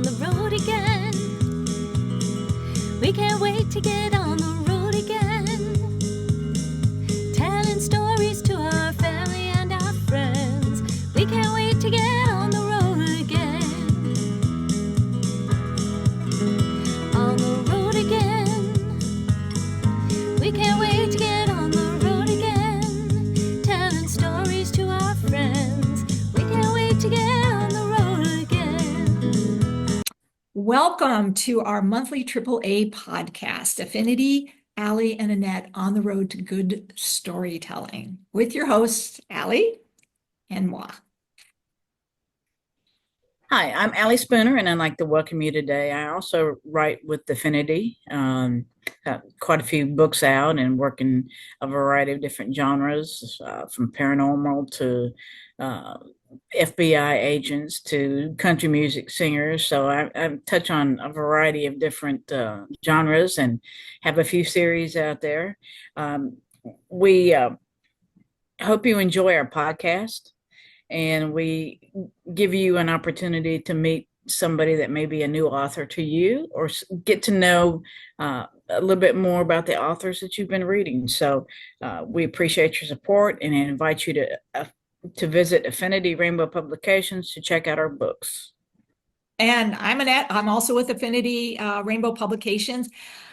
on the road again. We can't wait to get on the road again. Telling stories to our family and our friends. We can't wait to get on the road again. On the road again. We can't wait to get on the road again. Telling stories to our friends. We can't wait to get on the road again. Welcome to our monthly AAA podcast, Affinity, Allie, and Annette on the road to good storytelling, with your hosts, Allie and moi. Hi, I'm Allie Spooner, and I'd like to welcome you today. I also write with Affinity, quite a few books out, and work in a variety of different genres, from paranormal to FBI agents to country music singers. So I touch on a variety of different genres and have a few series out there. We hope you enjoy our podcast, and we give you an opportunity to meet somebody that may be a new author to you, or get to know a little bit more about the authors that you've been reading. So we appreciate your support and invite you to visit Affinity Rainbow Publications to check out our books. And I'm Annette. I'm also with Affinity Rainbow Publications.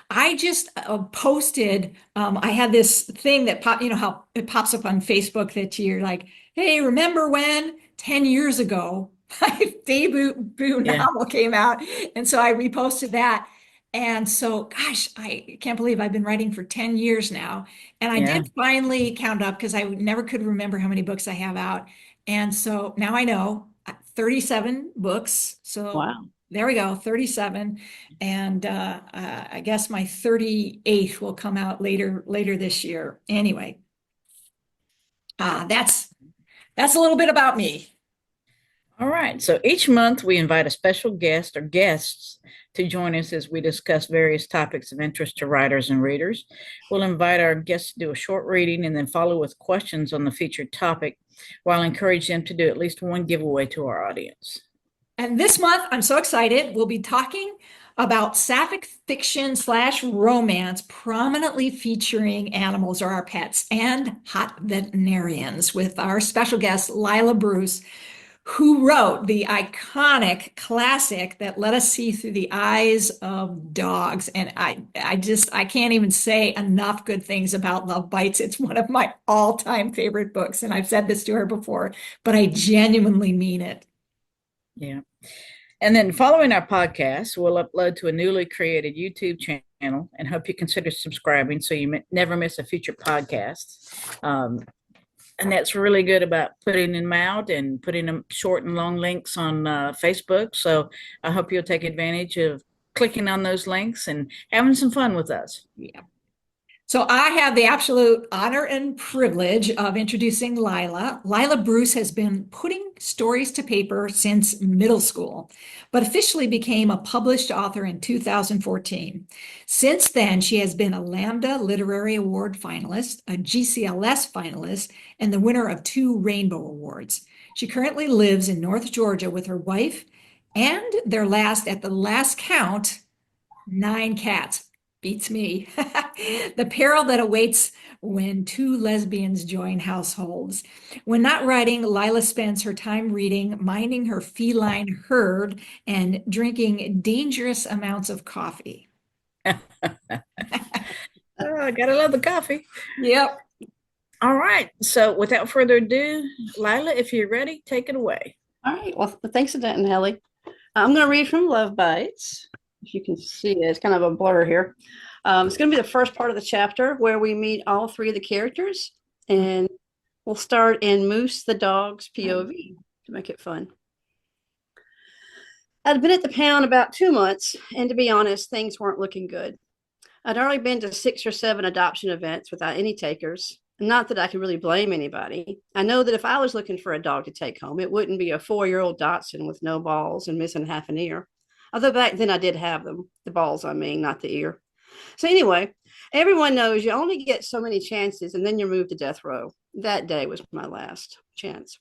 I just posted, I had this thing that how it pops up on Facebook that you're like, hey, remember when 10 years ago my debut novel came out? And so I reposted that. And so, gosh, I can't believe I've been writing for 10 years now. And I did finally count up because I never could remember how many books I have out. And so now I know 37 books. So Wow. there we go, 37. And I guess my 38th will come out later this year. Anyway, that's a little bit about me. All right. So each month we invite a special guest or guests to join us as we discuss various topics of interest to writers and readers. We'll invite our guests to do a short reading and then follow with questions on the featured topic, while encouraging them to do at least one giveaway to our audience. And this month, I'm so excited, we'll be talking about Sapphic fiction / romance prominently featuring animals or our pets and hot veterinarians with our special guest, Lila Bruce, who wrote the iconic classic that let us see through the eyes of dogs. And I can't even say enough good things about Love Bites. It's one of my all-time favorite books. And I've said this to her before, but I genuinely mean it. Yeah. And then following our podcast, we'll upload to a newly created YouTube channel, and hope you consider subscribing so you never miss a future podcast. And that's really good about putting them out and putting them short and long links on Facebook. So I hope you'll take advantage of clicking on those links and having some fun with us. Yeah. So I have the absolute honor and privilege of introducing Lila. Lila Bruce has been putting stories to paper since middle school, but officially became a published author in 2014. Since then, she has been a Lambda Literary Award finalist, a GCLS finalist, and the winner of 2 Rainbow Awards. She currently lives in North Georgia with her wife and at the last count, 9 cats. Beats me. The peril that awaits when 2 lesbians join households. When not writing, Lila spends her time reading, minding her feline herd, and drinking dangerous amounts of coffee. Oh, I gotta love the coffee. Yep. All right. So without further ado, Lila, if you're ready, take it away. All right. Well, thanks, Annette and Ellie. I'm going to read from Love Bites. If you can see it, it's kind of a blur here. It's going to be the first part of the chapter where we meet all 3 of the characters, and we'll start in Moose the dog's POV to make it fun. I'd been at the pound about 2 months, and to be honest, things weren't looking good. I'd already been to 6 or 7 adoption events without any takers. Not that I could really blame anybody. I know that if I was looking for a dog to take home, it wouldn't be a 4-year-old Dachshund with no balls and missing half an ear. Although back then I did have them, the balls, I mean, not the ear. So anyway, everyone knows you only get so many chances and then you're moved to death row. That day was my last chance.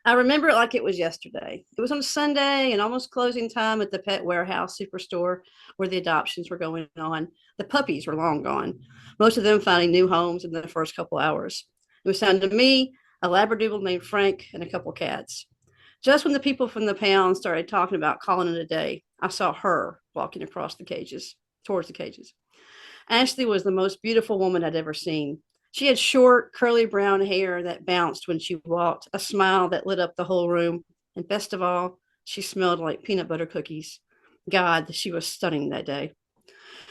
I remember it like it was yesterday. It was on a Sunday and almost closing time at the pet warehouse superstore where the adoptions were going on. The puppies were long gone, most of them finding new homes in the first couple hours. It was down to me, a Labradoodle named Frank, and a couple cats. Just when the people from the pound started talking about calling it a day, I saw her walking across the cages, towards the cages. Ashley was the most beautiful woman I'd ever seen. She had short, curly brown hair that bounced when she walked, a smile that lit up the whole room, and best of all, she smelled like peanut butter cookies. God, she was stunning that day.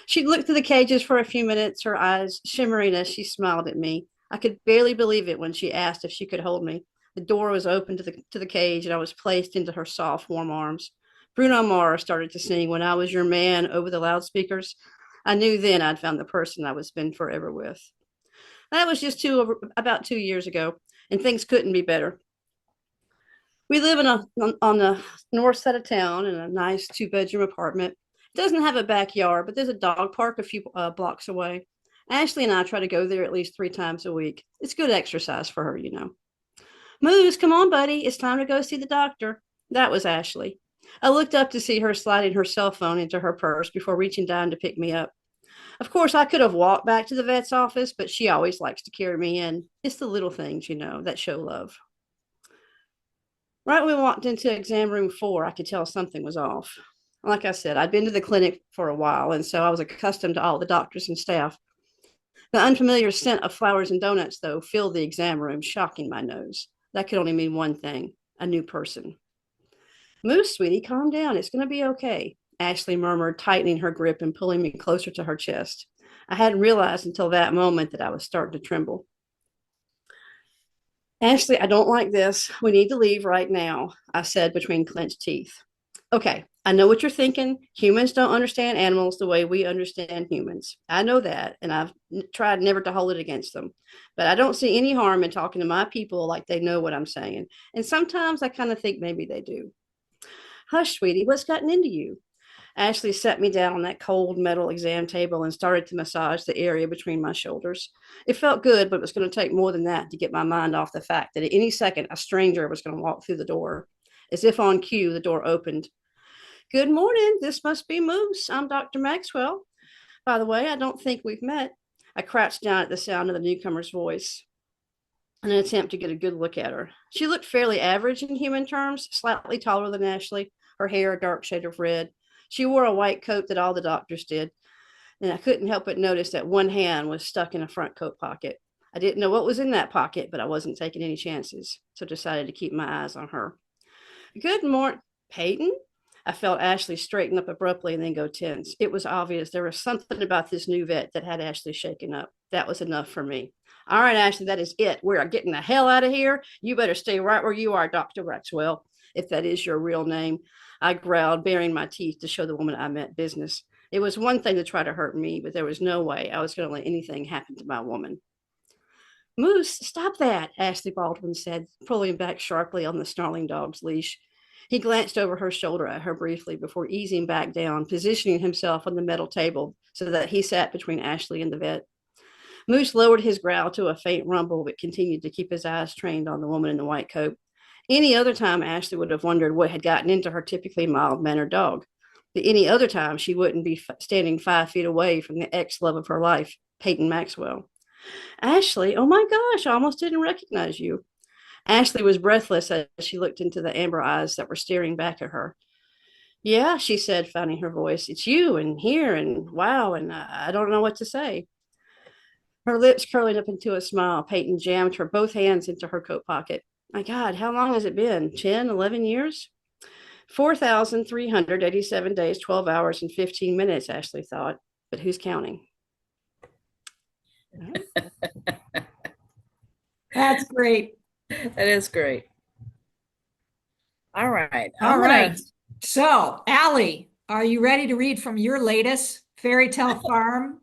She looked through the cages for a few minutes, her eyes shimmering as she smiled at me. I could barely believe it when she asked if she could hold me. The door was open to the cage, and I was placed into her soft, warm arms. Bruno Mars started to sing When I Was Your Man over the loudspeakers. I knew then I'd found the person I would spend forever with. That was just about 2 years ago, and things couldn't be better. We live on the north side of town in a nice 2-bedroom apartment. It doesn't have a backyard, but there's a dog park a few blocks away. Ashley and I try to go there at least 3 times a week. It's good exercise for her, you know. Moose, come on, buddy. It's time to go see the doctor. That was Ashley. I looked up to see her sliding her cell phone into her purse before reaching down to pick me up. Of course, I could have walked back to the vet's office, but she always likes to carry me in. It's the little things, you know, that show love. Right when we walked into exam room 4, I could tell something was off. Like I said, I'd been to the clinic for a while, and so I was accustomed to all the doctors and staff. The unfamiliar scent of flowers and donuts, though, filled the exam room, shocking my nose. That could only mean one thing: a new person. Moose, sweetie, calm down. It's going to be okay, Ashley murmured, tightening her grip and pulling me closer to her chest. I hadn't realized until that moment that I was starting to tremble. Ashley, I don't like this. We need to leave right now, I said between clenched teeth. Okay, I know what you're thinking. Humans don't understand animals the way we understand humans. I know that, and I've tried never to hold it against them. But I don't see any harm in talking to my people like they know what I'm saying. And sometimes I kind of think maybe they do. Hush, sweetie, what's gotten into you? Ashley set me down on that cold metal exam table and started to massage the area between my shoulders. It felt good, but it was going to take more than that to get my mind off the fact that at any second a stranger was going to walk through the door. As if on cue, the door opened. Good morning. This must be Moose. I'm Dr. Maxwell. By the way, I don't think we've met. I crouched down at the sound of the newcomer's voice in an attempt to get a good look at her. She looked fairly average in human terms, slightly taller than Ashley, her hair a dark shade of red. She wore a white coat that all the doctors did, and I couldn't help but notice that one hand was stuck in a front coat pocket. I didn't know what was in that pocket, but I wasn't taking any chances, so decided to keep my eyes on her. Good morning, Peyton. I felt Ashley straighten up abruptly and then go tense. It was obvious there was something about this new vet that had Ashley shaken up. That was enough for me. All right, Ashley, that is it. We're getting the hell out of here. You better stay right where you are, Dr. Maxwell, if that is your real name. I growled, baring my teeth to show the woman I meant business. It was one thing to try to hurt me, but there was no way I was going to let anything happen to my woman. Moose, stop that, Ashley Baldwin said, pulling back sharply on the snarling dog's leash. He glanced over her shoulder at her briefly before easing back down, positioning himself on the metal table so that he sat between Ashley and the vet. Moose lowered his growl to a faint rumble, but continued to keep his eyes trained on the woman in the white coat. Any other time, Ashley would have wondered what had gotten into her typically mild-mannered dog. But any other time, she wouldn't be standing 5 feet away from the ex-love of her life, Peyton Maxwell. Ashley, oh my gosh, I almost didn't recognize you. Ashley was breathless as she looked into the amber eyes that were staring back at her. Yeah, she said, finding her voice. It's you and here and wow, and I don't know what to say. Her lips curling up into a smile, Peyton jammed her both hands into her coat pocket. My God, how long has it been? 10, 11 years? 4,387 days, 12 hours, and 15 minutes, Ashley thought. But who's counting? That's great. That is great. All right. All right. So, Allie, are you ready to read from your latest Fairytale Farm?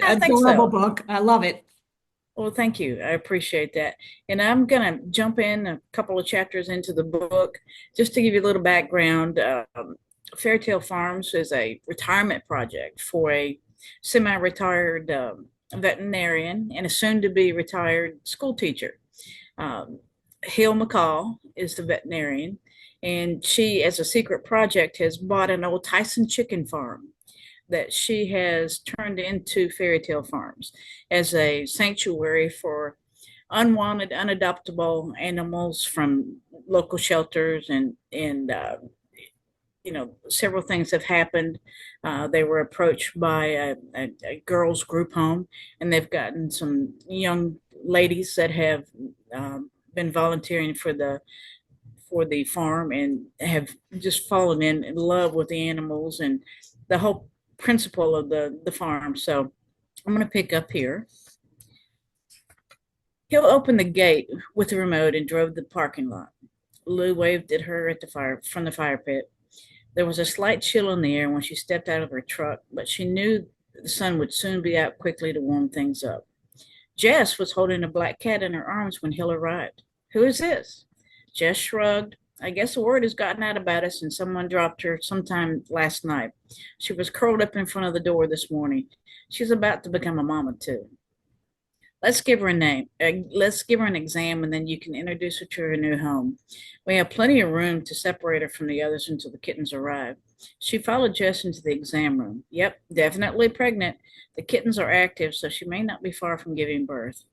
I think Adorable so. book. I love it. Well, thank you. I appreciate that. And I'm going to jump in a couple of chapters into the book just to give you a little background. Fairytale Farms is a retirement project for a semi-retired veterinarian and a soon-to-be retired school teacher. Hill McCall is the veterinarian, and she, as a secret project, has bought an old Tyson chicken farm that she has turned into Fairytale Farms as a sanctuary for unwanted, unadoptable animals from local shelters, and several things have happened. They were approached by a girls group home, and they've gotten some young ladies that have been volunteering for the farm and have just fallen in love with the animals and the whole principle of the farm. So I'm going to pick up here. He'll open the gate with the remote and drove the parking lot. Lou waved at her at the fire from the fire pit. There was a slight chill in the air when she stepped out of her truck, but she knew the sun would soon be out quickly to warm things up. Jess was holding a black cat in her arms when Hill arrived. Who is this? Jess shrugged. I guess the word has gotten out about us and someone dropped her sometime last night. She was curled up in front of the door this morning. She's about to become a mama, too. Let's give her a name. Let's give her an exam, and then you can introduce her to her new home. We have plenty of room to separate her from the others until the kittens arrive. She followed Jess into the exam room. Yep, definitely pregnant. The kittens are active, so she may not be far from giving birth.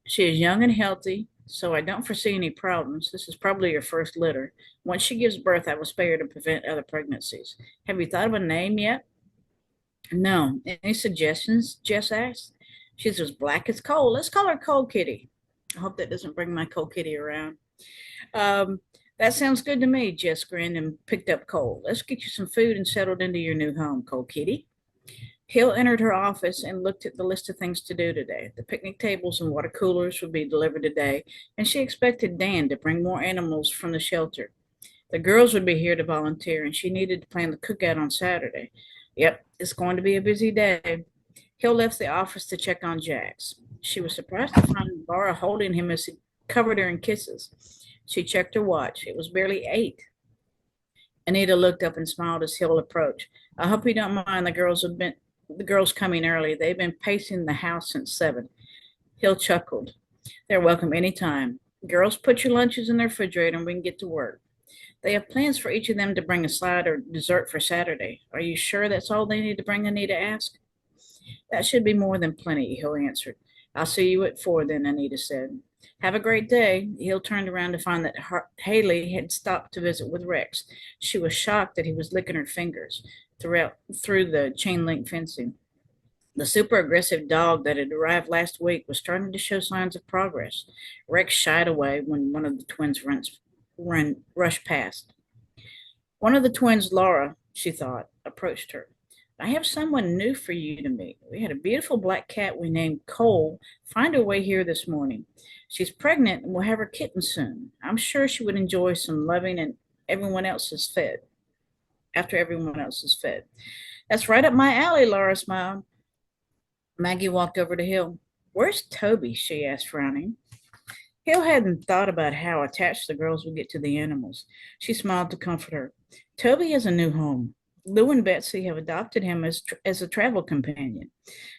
She is young and healthy, so I don't foresee any problems. This is probably her first litter. Once she gives birth, I will spay her to prevent other pregnancies. Have you thought of a name yet? No. Any suggestions? Jess asked. She's as black as coal. Let's call her Cold Kitty. I hope that doesn't bring my Cold Kitty around. That sounds good to me, Jess grinned and picked up Cole. Let's get you some food and settled into your new home, Cold Kitty. Hill entered her office and looked at the list of things to do today. The picnic tables and water coolers would be delivered today, and she expected Dan to bring more animals from the shelter. The girls would be here to volunteer, and she needed to plan the cookout on Saturday. Yep, it's going to be a busy day. Hill left the office to check on Jax. She was surprised to find Laura holding him as he covered her in kisses. She checked her watch. It was barely 8. Anita looked up and smiled as Hill approached. I hope you don't mind the girls coming early. They've been pacing the house since 7. Hill chuckled. They're welcome any time. Girls, put your lunches in the refrigerator and we can get to work. They have plans for each of them to bring a side or dessert for Saturday. Are you sure that's all they need to bring? Anita asked. That should be more than plenty, Hill answered. I'll see you at 4 then, Anita said. Have a great day. Hill turned around to find that Haley had stopped to visit with Rex. She was shocked that he was licking her fingers through the chain link fencing. The super aggressive dog that had arrived last week was starting to show signs of progress. Rex shied away when one of the twins rushed past. One of the twins, Laura, she thought, approached her. I have someone new for you to meet. We had a beautiful black cat we named Cole find her way here this morning. She's pregnant and will have her kitten soon. I'm sure she would enjoy some loving and everyone else is fed. After everyone else is fed. That's right up my alley, Laura smiled. Maggie walked over to Hill. Where's Toby? She asked, frowning. Hill hadn't thought about how attached the girls would get to the animals. She smiled to comfort her. Toby has a new home. Lou and Betsy have adopted him as a travel companion.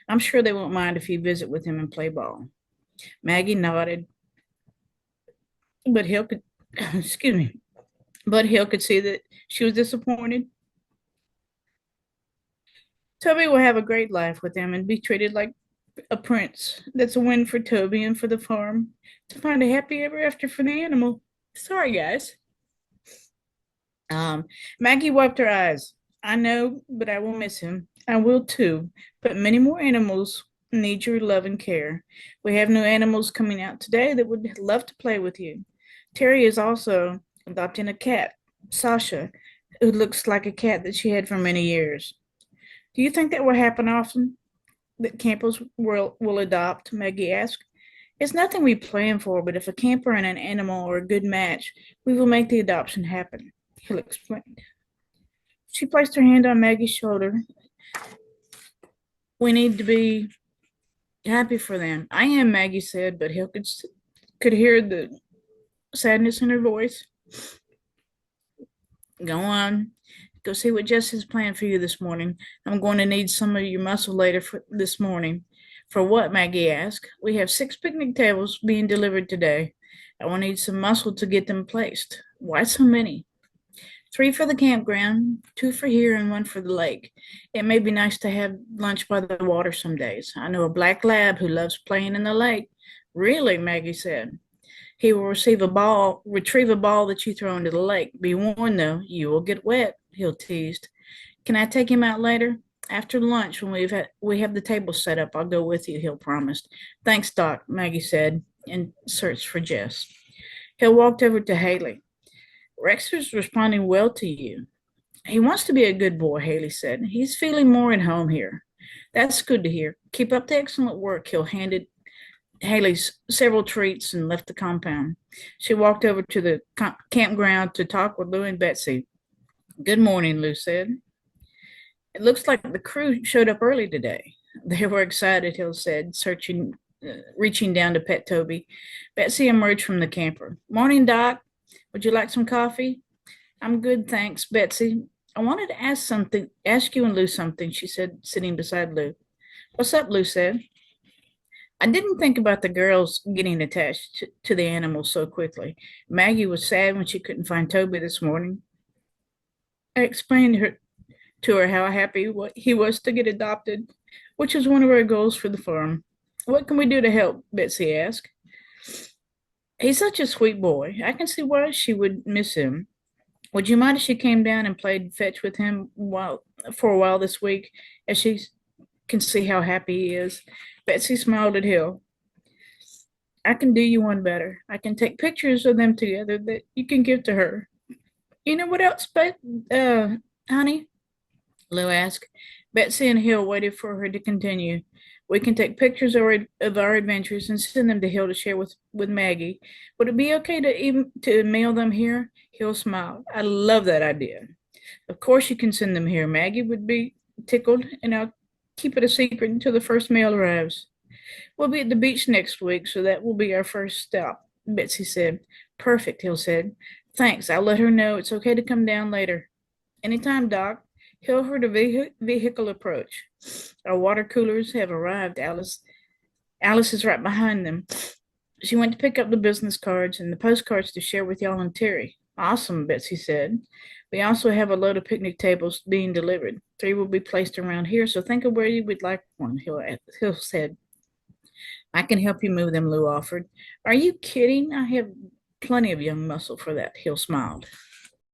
I'm sure they won't mind if you visit with him and play ball. Maggie nodded, but Hill could, but Hill could see that she was disappointed. Toby will have a great life with them and be treated like a prince. That's a win for Toby and for the farm. To find a happy ever after for the animal. Sorry, guys. Maggie wiped her eyes. I know, but I will miss him. I will too, but many more animals need your love and care. We have new animals coming out today that would love to play with you. Terry is also adopting a cat, Sasha, who looks like a cat that she had for many years. Do you think that will happen often? That campers will adopt? Maggie asked. It's nothing we plan for, but if a camper and an animal are a good match, we will make the adoption happen, Hill explained. She placed her hand on Maggie's shoulder. We need to be happy for them. I am, Maggie said, but Hill could hear the sadness in her voice. Go on. Go see what Jess has planned for you this morning. I'm going to need some of your muscle later for this morning. For what? Maggie asked. We have 6 picnic tables being delivered today. I will need some muscle to get them placed. Why so many? 3 for the campground, 2 for here, and 1 for the lake. It may be nice to have lunch by the water some days. I know a black lab who loves playing in the lake. Really, Maggie said. He will retrieve a ball that you throw into the lake. Be warned, though, you will get wet, Hill teased. Can I take him out later? After lunch, when we have the table set up, I'll go with you, Hill promised. Thanks, Doc, Maggie said, and searched for Jess. Hill walked over to Haley. Rexer's responding well to you. He wants to be a good boy, Haley said. He's feeling more at home here. That's good to hear. Keep up the excellent work, Hill handed Haley several treats and left the compound. She walked over to the campground to talk with Lou and Betsy. Good morning, Lou said. It looks like the crew showed up early today. They were excited, Hill said, reaching down to pet Toby. Betsy emerged from the camper. Morning, Doc. Would you like some coffee? I'm good, thanks, Betsy. I wanted to ask you and Lou something, she said, sitting beside Lou. What's up, Lou said. I didn't think about the girls getting attached to the animals so quickly. Maggie was sad when she couldn't find Toby this morning. I explained to her how happy he was to get adopted, which is one of our goals for the farm. What can we do to help? Betsy asked. He's such a sweet boy. I can see why she would miss him. Would you mind if she came down and played fetch with him for a while this week, as she can see how happy he is? Betsy smiled at Hill. I can do you one better. I can take pictures of them together that you can give to her. You know what else, honey? Lou asked. Betsy and Hill waited for her to continue. We can take pictures of our adventures and send them to Hill to share with Maggie. Would it be okay to mail them here? Hill smiled. I love that idea. Of course you can send them here. Maggie would be tickled, and I'll keep it a secret until the first mail arrives. We'll be at the beach next week, so that will be our first stop, Betsy said. Perfect, Hill said. Thanks. I'll let her know it's okay to come down later. Anytime, Doc. Hill heard a vehicle approach. Our water coolers have arrived, Alice. Alice is right behind them. She went to pick up the business cards and the postcards to share with y'all and Terry. Awesome, Betsy said. We also have a load of picnic tables being delivered. 3 will be placed around here, so think of where you would like one, Hill said. I can help you move them, Lou offered. Are you kidding? I have plenty of young muscle for that, Hill smiled.